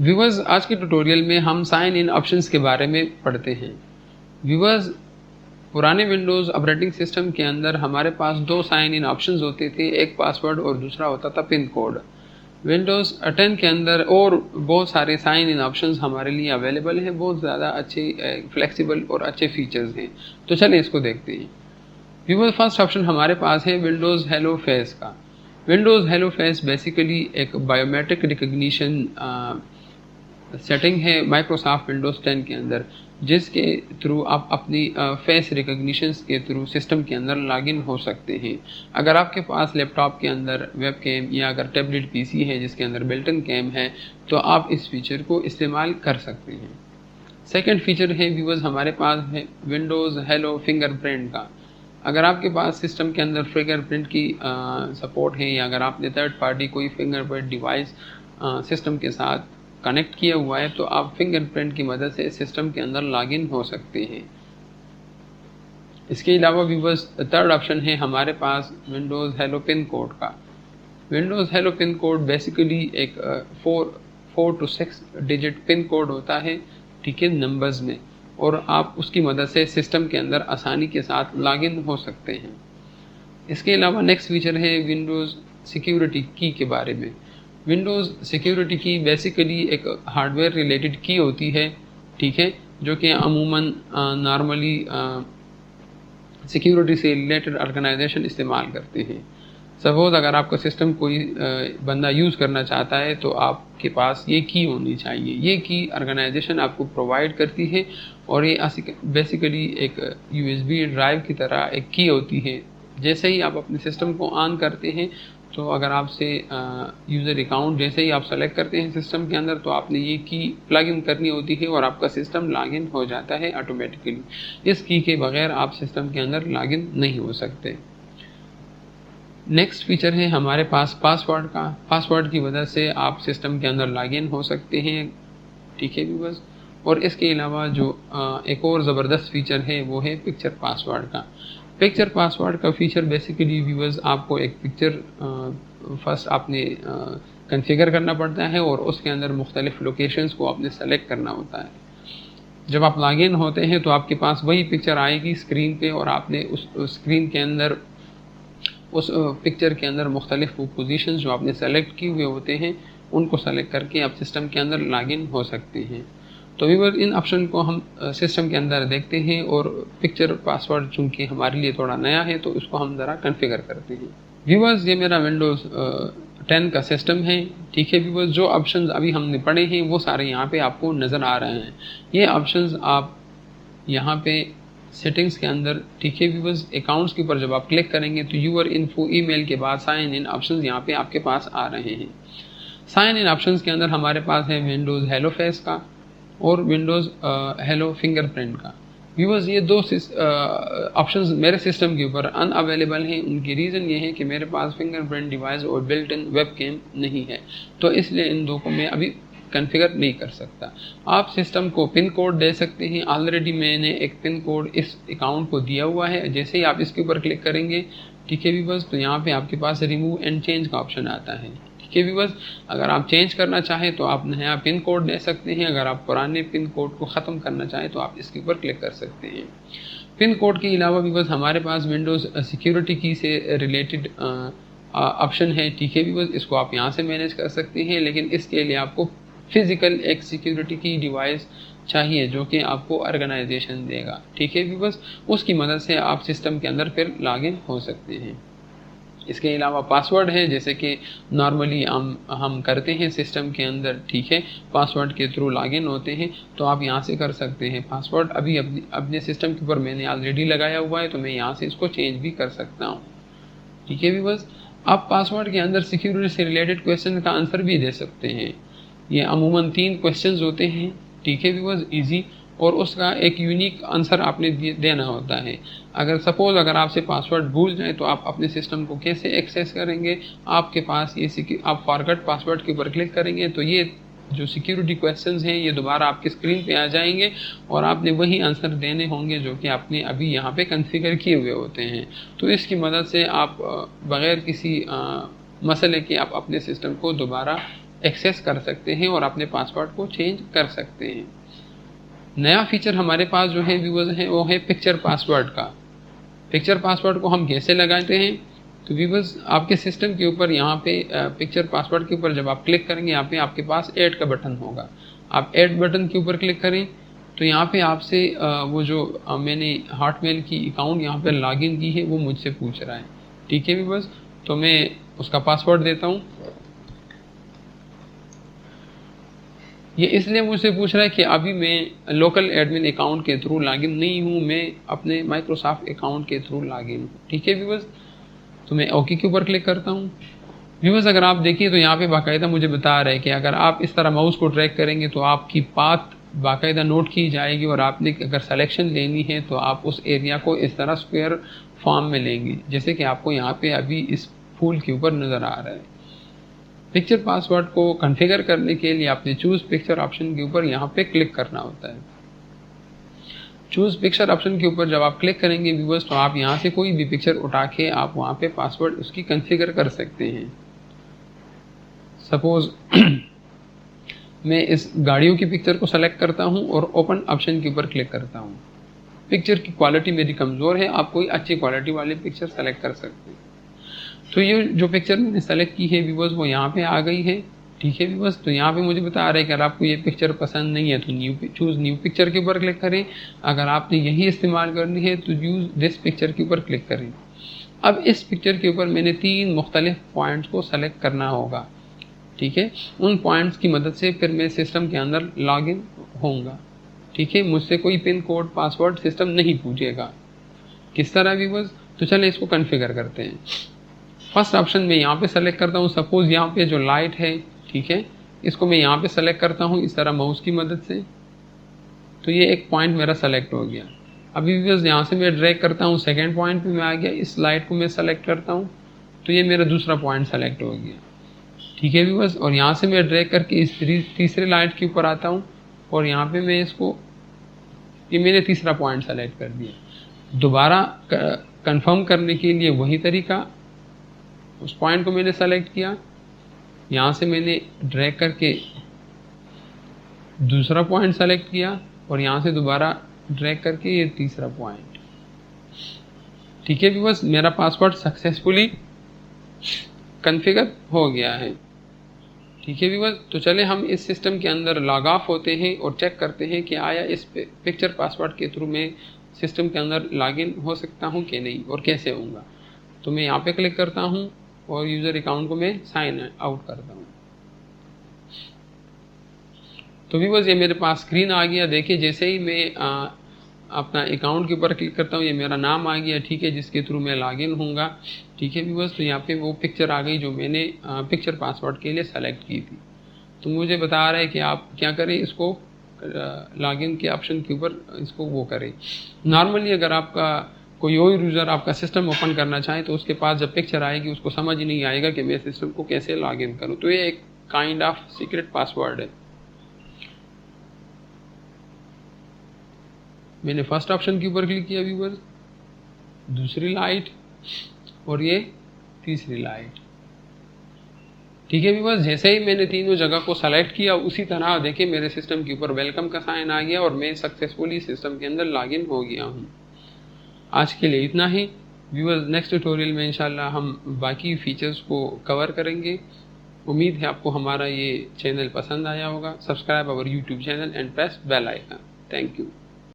Viewers, आज के tutorial में हम साइन इन ऑप्शंस के बारे में पढ़ते हैं। व्यूवर्स, पुराने विंडोज़ ऑपरेटिंग सिस्टम के अंदर हमारे पास दो साइन इन ऑप्शंस होते थे, एक पासवर्ड और दूसरा होता था पिन कोड। विंडोज़ 10 के अंदर और बहुत सारे साइन इन ऑप्शंस हमारे लिए अवेलेबल हैं, बहुत ज़्यादा अच्छे फ्लेक्सिबल और अच्छे फीचर्स हैं। तो चलिए इसको देखते हैं। व्यूवर्स, फर्स्ट ऑप्शन हमारे पास है विंडोज़ हेलो फेस का। विंडोज़ हेलो फेस बेसिकली एक बायोमेट्रिक रिकग्निशन सेटिंग है माइक्रोसॉफ्ट विंडोज़ 10 के अंदर, जिसके थ्रू आप अपनी फेस रिकग्निशन के थ्रू सिस्टम के अंदर लॉगिन हो सकते हैं। अगर आपके पास लैपटॉप के अंदर वेब कैम या अगर टैबलेट पीसी है जिसके अंदर बिल्ट इन कैम है, तो आप इस फीचर को इस्तेमाल कर सकते हैं। सेकेंड फीचर है व्यूअर्स हमारे पास है विंडोज़ हेलो फिंगरप्रिंट का। अगर आपके पास सिस्टम के अंदर फिंगरप्रिंट की सपोर्ट है या अगर आपने थर्ड पार्टी कोई फिंगरप्रिंट डिवाइस सिस्टम के साथ कनेक्ट किया हुआ है, तो आप फिंगरप्रिंट की मदद से सिस्टम के अंदर लॉगिन हो सकते हैं। इसके अलावा व्यूवर्स, थर्ड ऑप्शन है हमारे पास विंडोज़ हेलो पिन कोड का। Windows hello pin code basically एक 4 to 6 डिजिट पिन कोड होता है, ठीक है, नंबर्स में, और आप उसकी मदद से सिस्टम के अंदर आसानी के साथ लॉगिन हो सकते हैं। इसके अलावा नेक्स्ट फीचर है विंडोज़ सिक्योरिटी की के बारे में। विंडोज़ सिक्योरिटी की बेसिकली एक हार्डवेयर रिलेटेड की होती है, ठीक है, जो कि अमूमन नॉर्मली सिक्योरिटी से रिलेटेड ऑर्गेनाइजेशन इस्तेमाल करते हैं। सपोज अगर आपका सिस्टम कोई बंदा यूज़ करना चाहता है, तो आपके पास ये की होनी चाहिए। ये की ऑर्गेनाइजेशन आपको प्रोवाइड करती है और ये बेसिकली एक USB ड्राइव की तरह एक की होती है। जैसे ही आप अपने सिस्टम को ऑन करते हैं, तो अगर आपसे यूज़र अकाउंट जैसे ही आप सेलेक्ट करते हैं सिस्टम के अंदर, तो आपने ये की प्लग इन करनी होती है और आपका सिस्टम लॉगिन हो जाता है ऑटोमेटिकली। इस की के बगैर आप सिस्टम के अंदर लॉगिन नहीं हो सकते। नेक्स्ट फीचर है हमारे पास पासवर्ड का। पासवर्ड की वजह से आप सिस्टम के अंदर लॉगिन हो सकते हैं, ठीक है व्यूअर्स। और इसके अलावा जो एक और ज़बरदस्त फीचर है वो है पिक्चर पासवर्ड का। पिक्चर पासवर्ड का फीचर बेसिकली व्यूअर्स, आपको एक पिक्चर फर्स्ट आपने कॉन्फ़िगर करना पड़ता है और उसके अंदर मुख्तलिफ लोकेशंस को आपने सेलेक्ट करना होता है। जब आप लॉगिन होते हैं तो आपके पास वही पिक्चर आएगी स्क्रीन पे, और आपने उस स्क्रीन के अंदर उस पिक्चर के अंदर मुख्तलिफ पोजीशंस जो आपने सेलेक्ट किए हुए होते हैं उनको सेलेक्ट करके आप सिस्टम के अंदर लॉगिन हो सकते हैं। तो व्यूअर्स, इन ऑप्शन को हम सिस्टम के अंदर देखते हैं, और पिक्चर पासवर्ड चूँकि हमारे लिए थोड़ा नया है तो इसको हम ज़रा कॉन्फ़िगर करते हैं। व्यूअर्स, ये मेरा विंडोज़ 10 का सिस्टम है, ठीक है व्यूअर्स। जो ऑप्शंस अभी हमने पढ़े हैं वो सारे यहाँ पे आपको नज़र आ रहे हैं। ये ऑप्शंस आप यहाँ पे सेटिंग्स के अंदर, ठीक है व्यूअर्स, अकाउंट्स के ऊपर जब आप क्लिक करेंगे तो यूर इन्फो ईमेल के बाद साइन इन ऑप्शंस यहाँ पे आपके पास आ रहे हैं। साइन इन ऑप्शंस के अंदर हमारे पास है विंडोज़ हेलो फेस का और विंडोज़ हेलो फिंगरप्रिंट का। व्यूअर्स, ये दो ऑप्शंस मेरे सिस्टम के ऊपर अनअवेलेबल हैं। उनकी रीज़न ये है कि मेरे पास फिंगरप्रिंट डिवाइस और बिल्ट इन वेब कैम नहीं है, तो इसलिए इन दो को मैं अभी कॉन्फ़िगर नहीं कर सकता। आप सिस्टम को पिन कोड दे सकते हैं। ऑलरेडी मैंने एक पिन कोड इस अकाउंट को दिया हुआ है। जैसे ही आप इसके ऊपर क्लिक करेंगे, ठीक है व्यूअर्स, तो यहाँ पे आपके पास रिमूव एंड चेंज का ऑप्शन आता है, ठीक है व्यूअर्स। अगर आप चेंज करना चाहें तो आप नया पिन कोड दे सकते हैं। अगर आप पुराने पिन कोड को ख़त्म करना चाहें तो आप इसके ऊपर क्लिक कर सकते हैं। पिन कोड के अलावा व्यूअर्स, हमारे पास विंडोज़ सिक्योरिटी की से रिलेटेड ऑप्शन है, ठीक है व्यूअर्स। इसको आप यहाँ से मैनेज कर सकते हैं, लेकिन इसके लिए आपको फिज़िकल एक सिक्योरिटी की डिवाइस चाहिए जो कि आपको ऑर्गेनाइजेशन देगा, ठीक है व्यूअर्स। उसकी मदद से आप सिस्टम के अंदर फिर लॉगिन हो सकते हैं। इसके अलावा पासवर्ड है, जैसे कि नॉर्मली हम करते हैं सिस्टम के अंदर, ठीक है, पासवर्ड के थ्रू लॉगिन होते हैं, तो आप यहाँ से कर सकते हैं। पासवर्ड अभी अपने सिस्टम के ऊपर मैंने ऑलरेडी लगाया हुआ है, तो मैं यहाँ से इसको चेंज भी कर सकता हूँ, ठीक है व्यूअर्स। आप पासवर्ड के अंदर सिक्योरिटी से रिलेटेड क्वेश्चन का आंसर भी दे सकते हैं। ये अमूमन 3 क्वेश्चंस होते हैं, ठीक है व्यूअर्स, इजी, और उसका एक यूनिक आंसर आपने देना होता है। अगर आपसे पासवर्ड भूल जाए तो आप अपने सिस्टम को कैसे एक्सेस करेंगे? आपके पास आप फॉरगेट पासवर्ड के ऊपर क्लिक करेंगे तो ये जो सिक्योरिटी क्वेश्चंस हैं ये दोबारा आपकी स्क्रीन पे आ जाएंगे, और आपने वही आंसर देने होंगे जो कि आपने अभी यहाँ पे कॉन्फ़िगर किए हुए होते हैं। तो इसकी मदद से आप बग़ैर किसी मसले के आप अपने सिस्टम को दोबारा एक्सेस कर सकते हैं और अपने पासवर्ड को चेंज कर सकते हैं। नया फीचर हमारे पास जो है व्यूअर्स है वो है पिक्चर पासवर्ड का। पिक्चर पासवर्ड को हम कैसे लगाते हैं, तो व्यूअर्स आपके सिस्टम के ऊपर यहाँ पे पिक्चर पासवर्ड के ऊपर जब आप क्लिक करेंगे, यहाँ पे आपके पास ऐड का बटन होगा। आप ऐड बटन के ऊपर क्लिक करें तो यहाँ पे आपसे वो जो मैंने हॉटमेल की अकाउंट यहाँ पे लॉगिन की है वो मुझसे पूछ रहा है। ठीक है व्यूअर्स, तो मैं उसका पासवर्ड देता हूँ। ये इसलिए मुझसे पूछ रहा है कि अभी मैं लोकल एडमिन अकाउंट के थ्रू लॉगिन नहीं हूँ, मैं अपने माइक्रोसॉफ्ट अकाउंट के थ्रू लॉगिन हूँ। ठीक है व्यूअर्स, तो मैं ओके के ऊपर क्लिक करता हूँ। व्यूअर्स अगर आप देखिए तो यहाँ पे बाकायदा मुझे बता रहा है कि अगर आप इस तरह माउस को ट्रैक करेंगे तो आपकी पाथ बाकायदा नोट की जाएगी और आपने अगर सिलेक्शन लेनी है तो आप उस एरिया को इस तरह स्क्वायर फॉर्म में लेंगे, जैसे कि आपको यहाँ पे अभी इस फूल के ऊपर नज़र आ रहा है। पिक्चर पासवर्ड को कॉन्फ़िगर करने के लिए आपने चूज़ पिक्चर ऑप्शन के ऊपर यहाँ पे क्लिक करना होता है। चूज़ पिक्चर ऑप्शन के ऊपर जब आप क्लिक करेंगे व्यूअर्स तो आप यहाँ से कोई भी पिक्चर उठा के आप वहाँ पे पासवर्ड उसकी कॉन्फ़िगर कर सकते हैं। सपोज़ मैं इस गाड़ियों की पिक्चर को सेलेक्ट करता हूँ और ओपन ऑप्शन के ऊपर क्लिक करता हूँ। पिक्चर की क्वालिटी मेरी कमज़ोर है, आप कोई अच्छी क्वालिटी वाली पिक्चर सेलेक्ट कर सकते हैं। तो ये जो पिक्चर मैंने सेलेक्ट की है व्यूअर्स वो यहाँ पे आ गई है। ठीक है व्यूअर्स, तो यहाँ पे मुझे बता रहा है कि अगर आपको ये पिक्चर पसंद नहीं है तो चूज़ न्यू पिक्चर के ऊपर क्लिक करें। अगर आपने यही इस्तेमाल करनी है तो यूज़ दिस पिक्चर के ऊपर क्लिक करें। अब इस पिक्चर के ऊपर मैंने 3 मुख्तलिफ पॉइंट्स को सेलेक्ट करना होगा। ठीक है, उन पॉइंट्स की मदद से फिर मैं सिस्टम के अंदर लॉगिन होऊंगा। ठीक है, मुझसे कोई पिन कोड पासवर्ड सिस्टम नहीं पूछेगा। किस तरह व्यूअर्स, तो चलें इसको कॉन्फ़िगर करते हैं। फर्स्ट ऑप्शन में यहाँ पे सेलेक्ट करता हूँ। सपोज़ यहाँ पे जो लाइट है, ठीक है, इसको मैं यहाँ पे सेलेक्ट करता हूँ इस तरह माउस की मदद से, तो ये एक पॉइंट मेरा सेलेक्ट हो गया। अभी व्यूअर्स यहाँ से मैं ड्रैग करता हूँ, सेकेंड पॉइंट पे मैं आ गया, इस लाइट को मैं सेलेक्ट करता हूँ तो ये मेरा दूसरा पॉइंट सेलेक्ट हो गया। ठीक है व्यूअर्स, और यहाँ से मैं ड्रैग करके इस तीसरे लाइट के ऊपर आता हूँ और यहाँ पे मैं इसको, ये मैंने तीसरा पॉइंट सेलेक्ट कर दिया। दोबारा कंफर्म करने के लिए वही तरीका, उस पॉइंट को मैंने सेलेक्ट किया, यहाँ से मैंने ड्रैग करके दूसरा पॉइंट सेलेक्ट किया और यहाँ से दोबारा ड्रैग करके ये तीसरा पॉइंट। ठीक है व्यूअर्स, मेरा पासवर्ड सक्सेसफुली कॉन्फ़िगर हो गया है। ठीक है व्यूअर्स, तो चले हम इस सिस्टम के अंदर लॉग ऑफ होते हैं और चेक करते हैं कि आया इस पिक्चर पासवर्ड के थ्रू मैं सिस्टम के अंदर लॉगिन हो सकता हूँ कि नहीं और कैसे होऊंगा। तो मैं यहाँ पे क्लिक करता हूँ और यूज़र अकाउंट को मैं साइन आउट करता हूँ। तो व्यूअर्स ये मेरे पास स्क्रीन आ गया। देखिए जैसे ही मैं अपना अकाउंट के ऊपर क्लिक करता हूँ ये मेरा नाम आ गया। ठीक है, जिसके थ्रू मैं लॉगिन होऊंगा। ठीक है व्यूअर्स, तो यहाँ पे वो पिक्चर आ गई जो मैंने पिक्चर पासवर्ड के लिए सेलेक्ट की थी। तो मुझे बता रहा है कि आप क्या करें, इसको लॉगिन के ऑप्शन के ऊपर इसको वो करें। नॉर्मली अगर आपका कोई और यूज़र आपका सिस्टम ओपन करना चाहे तो उसके पास जब पिक्चर आएगी उसको समझ ही नहीं आएगा कि मैं सिस्टम को कैसे लॉगिन करूँ। तो ये एक काइंड ऑफ सीक्रेट पासवर्ड है। मैंने फर्स्ट ऑप्शन के ऊपर क्लिक किया व्यूअर्स, दूसरी लाइट और ये तीसरी लाइट। ठीक है व्यूअर्स, जैसे ही मैंने तीनों जगह को सेलेक्ट किया उसी तरह देखिए मेरे सिस्टम के ऊपर वेलकम का साइन आ गया और मैं सक्सेसफुली सिस्टम के अंदर लॉगिन हो गया हूँ। आज के लिए इतना ही व्यूअर्स, नेक्स्ट ट्यूटोरियल में इंशाल्लाह हम बाकी फीचर्स को कवर करेंगे। उम्मीद है आपको हमारा ये चैनल पसंद आया होगा। Subscribe our YouTube channel and press bell icon. Thank you.